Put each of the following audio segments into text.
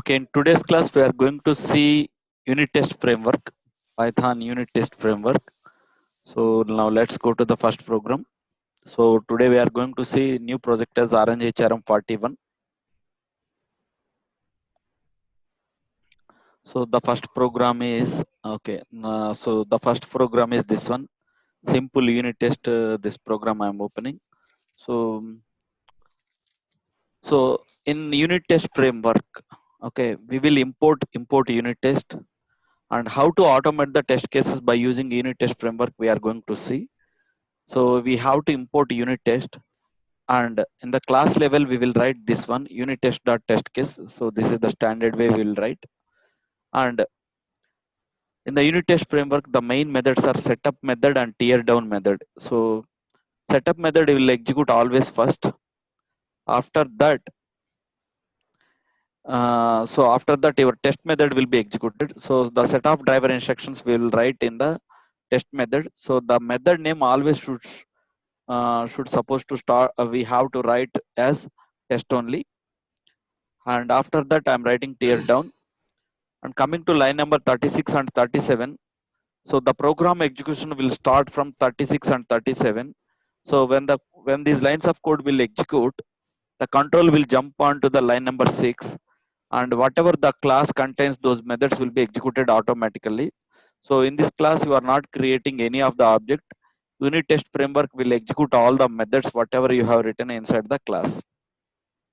Okay, in today's class, we are going to see unit test framework, Python unit test framework. So now let's go to the first program. So today we are going to see new project as RNHRM41. So the first program is, okay, so the first program is this one, simple unit test, this program I'm opening. So, so in unit test framework, okay, we will import unit test, and how to automate the test cases by using unit test framework we are going to see. So we have to import unit test, and in the class level we will write this one unit test dot test case. So this is the standard way we will write. And in the unit test framework, the main methods are setup method and tear down method. So setup method will execute always first. After that, after that your test method will be executed. So the set of driver instructions we will write in the test method. So the method name always should supposed to start, we have to write as test only. And after that I'm writing tear down. And coming to line number 36 and 37, so the program execution will start from 36 and 37. So when these lines of code will execute, the control will jump on to the line number 6, and whatever the class contains, those methods will be executed automatically. So in this class you are not creating any of the object. Unit test framework will execute all the methods whatever you have written inside the class.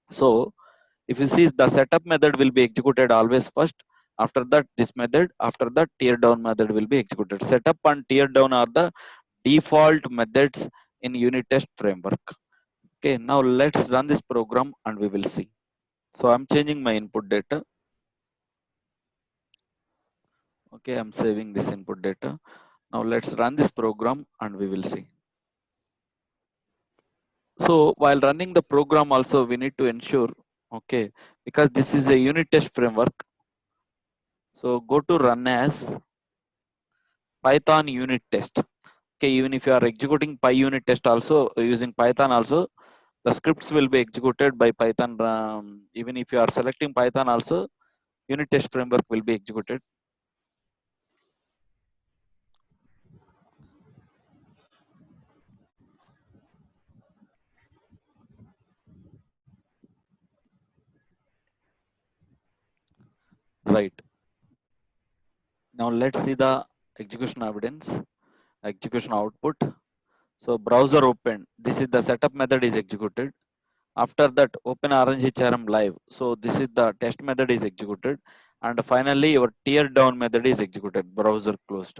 So if you see, the setup method will be executed always first. After that this method, after that tear down method will be executed. Setup and tear down are the default methods in unit test framework. Okay, now let's run this program and we will see. So I'm changing my input data. Okay, I'm saving this input data. Now let's run this program and we will see. So while running the program also we need to ensure, okay, because this is a unit test framework. So go to run as Python unit test. Okay, even if you are executing PyUnit test also using Python also, the scripts will be executed by Python. Even if you are selecting Python also, unit test framework will be executed. Right. Now let's see the execution evidence, execution output. So browser open. This is the setup method is executed. After that, open RNGHRM live. So this is the test method is executed. And finally, your tear down method is executed, browser closed.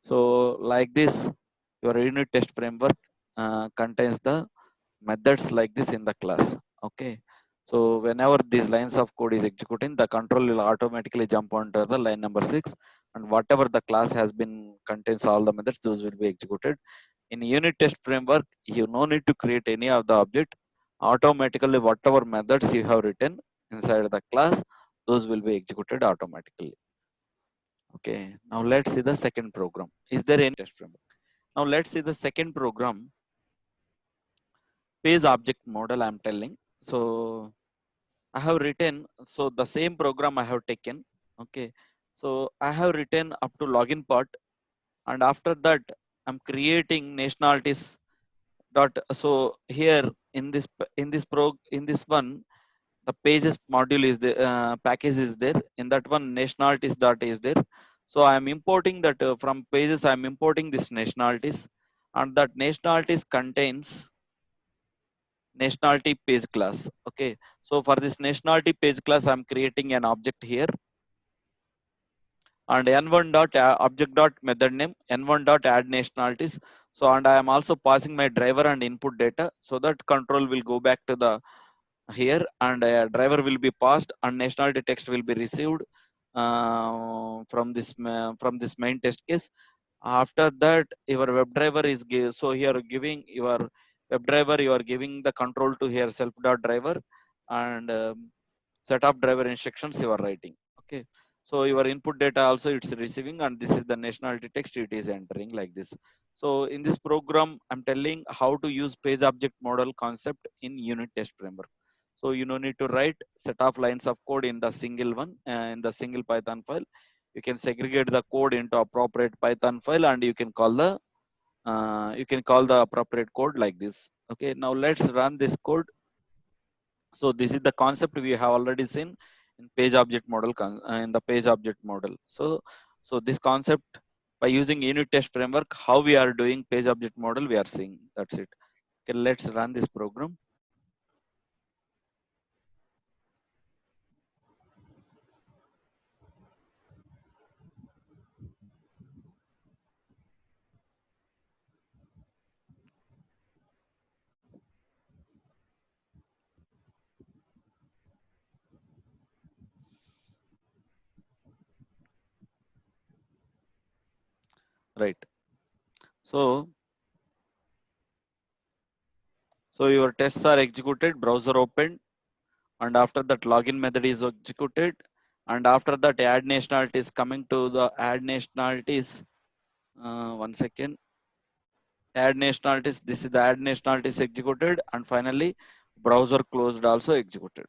So like this, your unit test framework contains the methods like this in the class. Okay. So whenever these lines of code is executing, the control will automatically jump onto the line number 6. And whatever the class has been contains all the methods, those will be executed. In unit test framework, you no need to create any of the object. Automatically, whatever methods you have written inside the class, those will be executed automatically. Okay. Now let's see the second program. Is there any test framework? Now let's see the second program, page object model I'm telling. So I have written, so the same program I have taken. Okay. So I have written up to login part, and after that I'm creating nationalities dot. So here in this one, the pages module is the package is there. In that one, nationalities dot is there. So I am importing that from pages. I am importing this nationalities, and that nationalities contains nationality page class. Okay, so for this nationality page class I'm creating an object here, and n1 dot object dot method name n1 dot add nationalities. So and I am also passing my driver and input data, so that control will go back to the here, and driver will be passed and nationality text will be received from this main test case. After that your WebDriver is so here giving your WebDriver, you are giving the control to here self dot driver, and set of driver instructions you are writing. Okay, so your input data also it's receiving, and this is the nationality text it is entering like this. So in this program I'm telling how to use page object model concept in unit test framework. So you no need to write set of lines of code in the single one, in the single Python file. You can segregate the code into appropriate Python file, and you can call the appropriate code like this. Okay, now let's run this code. So this is the concept we have already seen in page object model, in the page object model. So this concept, by using unit test framework, how we are doing page object model, we are seeing. That's it. Okay, let's run this program. Right. So your tests are executed, browser opened, and after that login method is executed, and after that add nationality is coming to the add nationalities. One second. Add nationalities. This is the add nationalities executed, and finally browser closed also executed.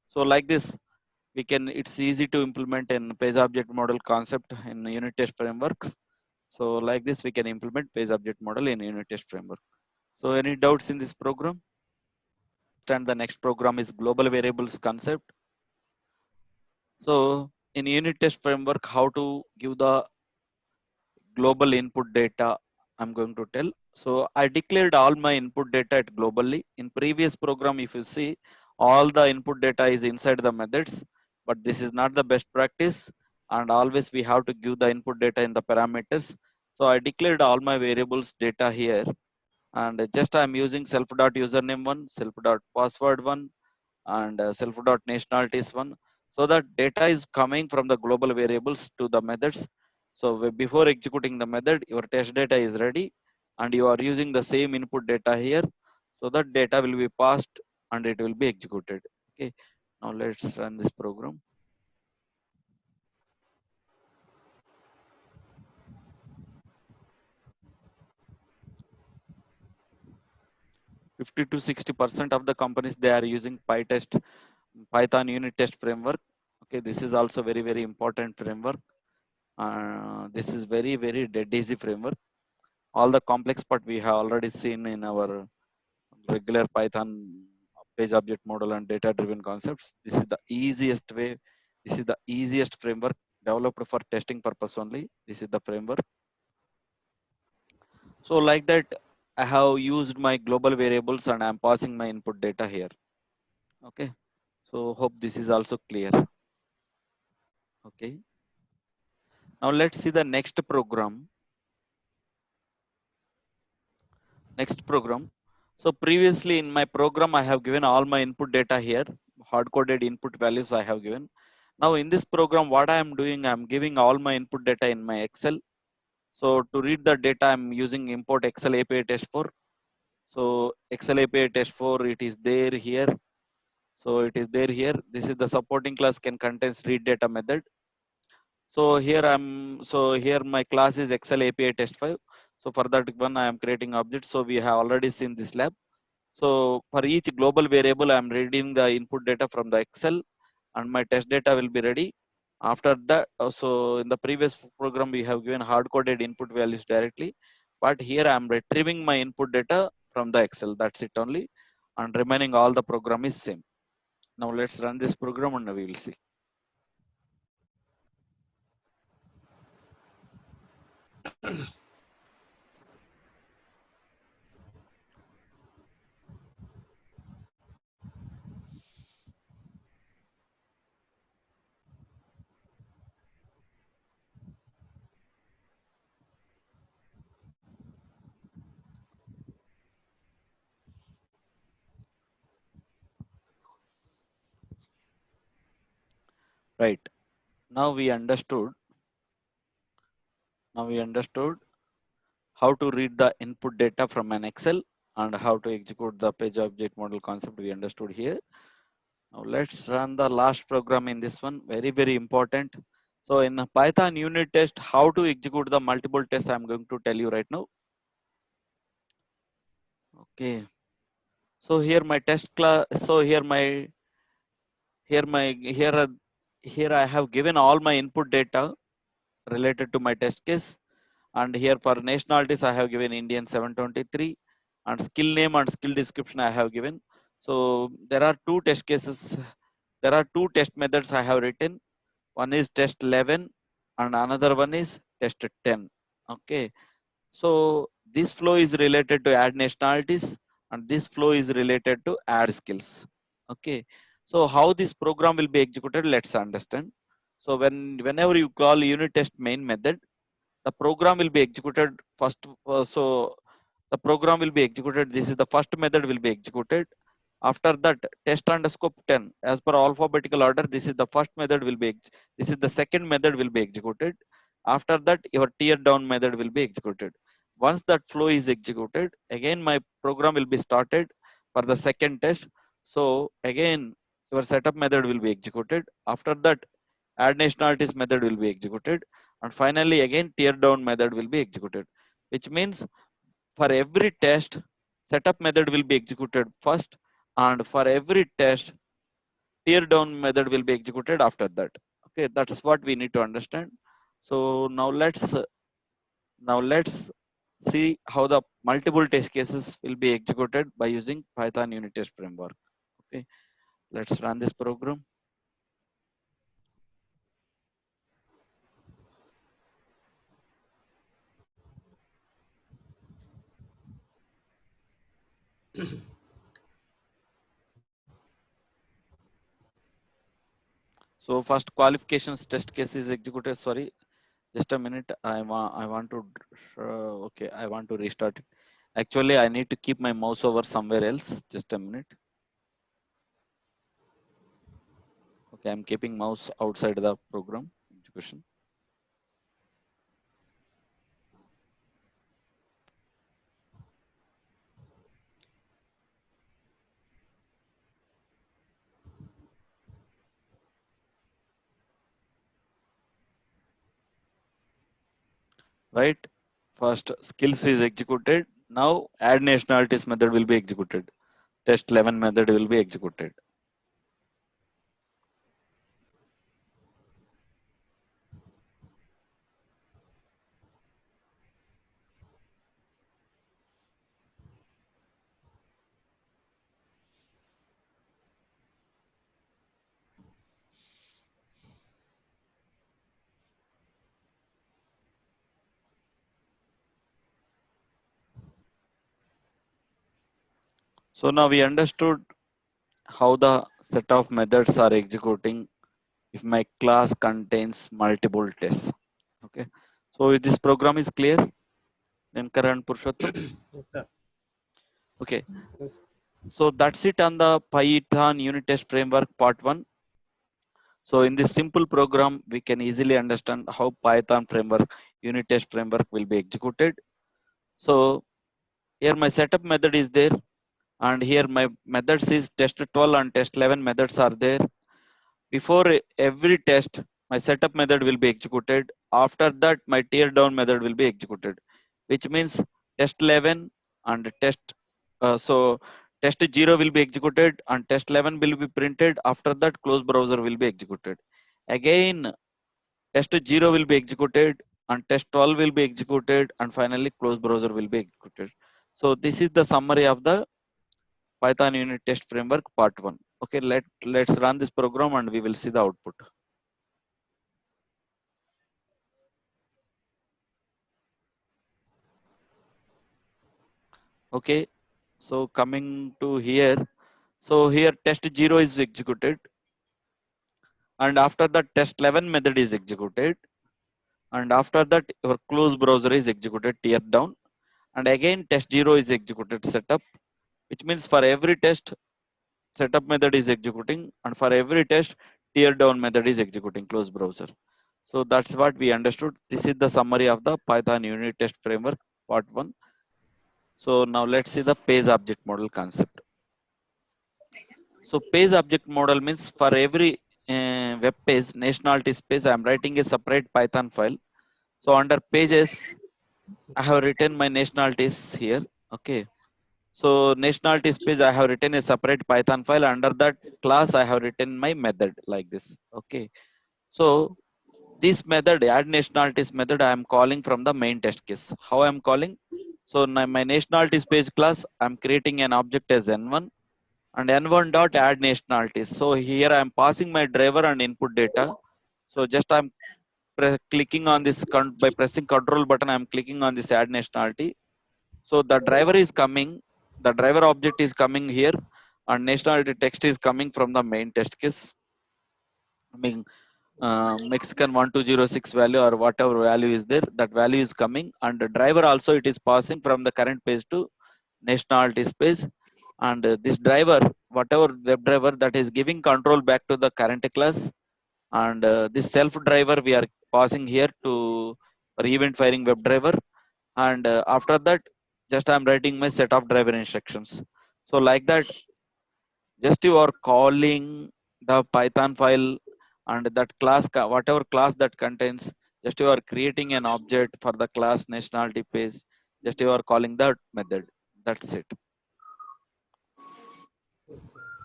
So like this, we can. It's easy to implement in page object model concept in unit test frameworks. So like this, we can implement page object model in unit test framework. So any doubts in this program? And the next program is global variables concept. So in unit test framework, how to give the global input data, I'm going to tell. So I declared all my input data at globally. In previous program, if you see, all the input data is inside the methods, but this is not the best practice. And always we have to give the input data in the parameters. So I declared all my variables data here, and just I'm using self.username one, self.password one, and self.nationalities one, so that data is coming from the global variables to the methods. So before executing the method, your test data is ready, and you are using the same input data here, so that data will be passed and it will be executed. Okay, now let's run this program. 50 to 60% of the companies, they are using PyTest, Python unit test framework. Okay, this is also very important framework. This is very dead easy framework. All the complex part we have already seen in our regular Python page object model and data driven concepts. This is the easiest way. This is the easiest framework developed for testing purpose only. This is the framework. So like that, I have used my global variables and I'm passing my input data here. Okay. So hope this is also clear. Okay. Now let's see the next program. Next program. So previously in my program, I have given all my input data here, hard coded input values I have given. Now in this program, what I am doing, I'm giving all my input data in my Excel. So to read the data, I'm using import Excel API test 4. So Excel API test 4, it is there here. So it is there here. This is the supporting class can contains read data method. So here my class is Excel API test 5. So for that one, I am creating objects. So we have already seen this lab. So for each global variable, I'm reading the input data from the Excel, and my test data will be ready. After that, so in the previous program, we have given hard coded input values directly, but here I'm retrieving my input data from the Excel. That's it only, and remaining all the program is same. Now let's run this program and we will see. Right. Now we understood. Now we understood how to read the input data from an Excel and how to execute the page object model concept we understood here. Now let's run the last program in this one. Very important. So in a Python unit test, how to execute the multiple tests, I'm going to tell you right now. Okay. So here my test class, so here my here are- here I have given all my input data related to my test case. And here for nationalities I have given Indian 723, and skill name and skill description I have given. So there are two test cases, there are two test methods I have written. One is test 11 and another one is test 10. Okay, so this flow is related to add nationalities and this flow is related to add skills. Okay, so how this program will be executed, let's understand. So whenever you call unit test main method, the program will be executed first. So the program will be executed, this is the first method will be executed. After that, test underscore 10 as per alphabetical order, this is the first method will be this is the second method will be executed. After that, your tear down method will be executed. Once that flow is executed, again my program will be started for the second test. So again your setup method will be executed. After that, add nationalities method will be executed, and finally again tear down method will be executed. Which means for every test, setup method will be executed first, and for every test, tear down method will be executed after that. Okay, that's what we need to understand. So now let's see how the multiple test cases will be executed by using Python unit test framework. Okay, let's run this program. So first qualifications test case is executed. Sorry, just a minute. I want to okay. I want to restart it. Actually, I need to keep my mouse over somewhere else. Just a minute. Okay, I'm keeping mouse outside the program execution. Right. First skills is executed. Now add nationalities method will be executed. Test 11 method will be executed. So now we understood how the set of methods are executing if my class contains multiple tests. Okay. So if this program is clear, then Karan Purushottam. Yes, sir. Okay. Yes. So that's it on the Python unit test framework part one. So in this simple program, we can easily understand how Python framework, unit test framework will be executed. So here my setup method is there, and here my methods is test 12 and test 11 methods are there. Before every test, my setup method will be executed. After that, my tear down method will be executed, which means test 11 and so test 0 will be executed and test 11 will be printed. After that, close browser will be executed. Again, test 0 will be executed and test 12 will be executed, and finally close browser will be executed. So this is the summary of the Python unit test framework part 1. Okay, let's run this program and we will see the output. Okay, so coming to here, so here test 0 is executed, and after that test 11 method is executed, and after that your close browser is executed tear down, and again test 0 is executed setup, which means for every test setup method is executing, and for every test tear down method is executing close browser. So that's what we understood. This is the summary of the Python unit test framework part 1. So now let's see the page object model concept. So page object model means for every web page nationality space, I am writing a separate Python file. So under pages, I have written my nationalities here. Okay. So nationality space, I have written a separate Python file. Under that class, I have written my method like this. Okay. So this method, add nationalities method, I am calling from the main test case. How I am calling? So my nationality space class, I'm creating an object as n1 and n1 dot add nationalities. So here I am passing my driver and input data. So just I'm clicking on this by pressing control button, I'm clicking on this add nationality. So the driver is coming, the driver object is coming here, and nationality text is coming from the main test case. I mean, Mexican 1206 value or whatever value is there, that value is coming, and the driver also it is passing from the current page to nationality space. And this driver, whatever web driver, that is giving control back to the current class. And this self driver we are passing here to for event firing web driver. And after that, just I'm writing my set of driver instructions. So like that, just you are calling the Python file and that class, whatever class that contains, just you are creating an object for the class nationality page. Just you are calling that method. That's it.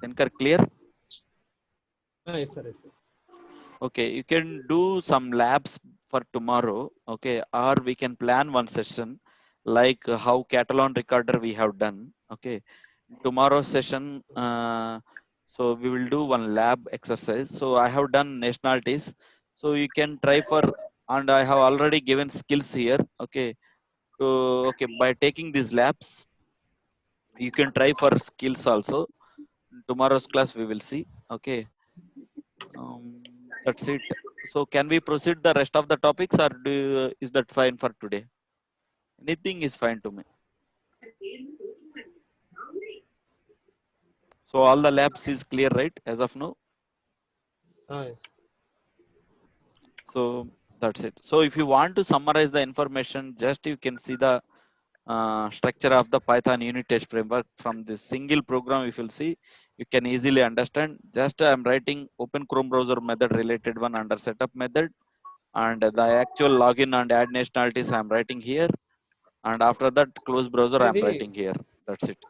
Shankar, clear? Yes, sir. Yes, sir. Okay, you can do some labs for tomorrow. Okay, or we can plan one session like how Catalan recorder we have done. Okay, tomorrow session. So we will do one lab exercise. So I have done nationalities. So you can try for, and I have already given skills here. Okay, so okay, by taking these labs, you can try for skills also. Tomorrow's class we will see. Okay, that's it. So can we proceed the rest of the topics, or is that fine for today? Anything is fine to me. So all the labs is clear, right, as of now? Yes. So that's it. So if you want to summarize the information, just you can see the structure of the Python unit test framework from this single program. If you'll see, you can easily understand. Just I'm writing open Chrome browser method related one under setup method, and the actual login and add nationalities I'm writing here. And after that, close browser I'm Really? writing here. That's it.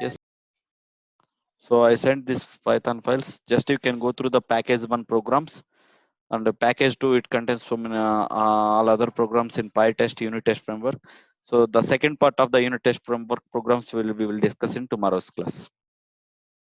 Yes. Okay. So I sent this Python files. Just you can go through the package one programs, and the package 2 it contains so many all other programs in PyTest unit test framework. So the second part of the unit test framework programs we will discuss in tomorrow's class.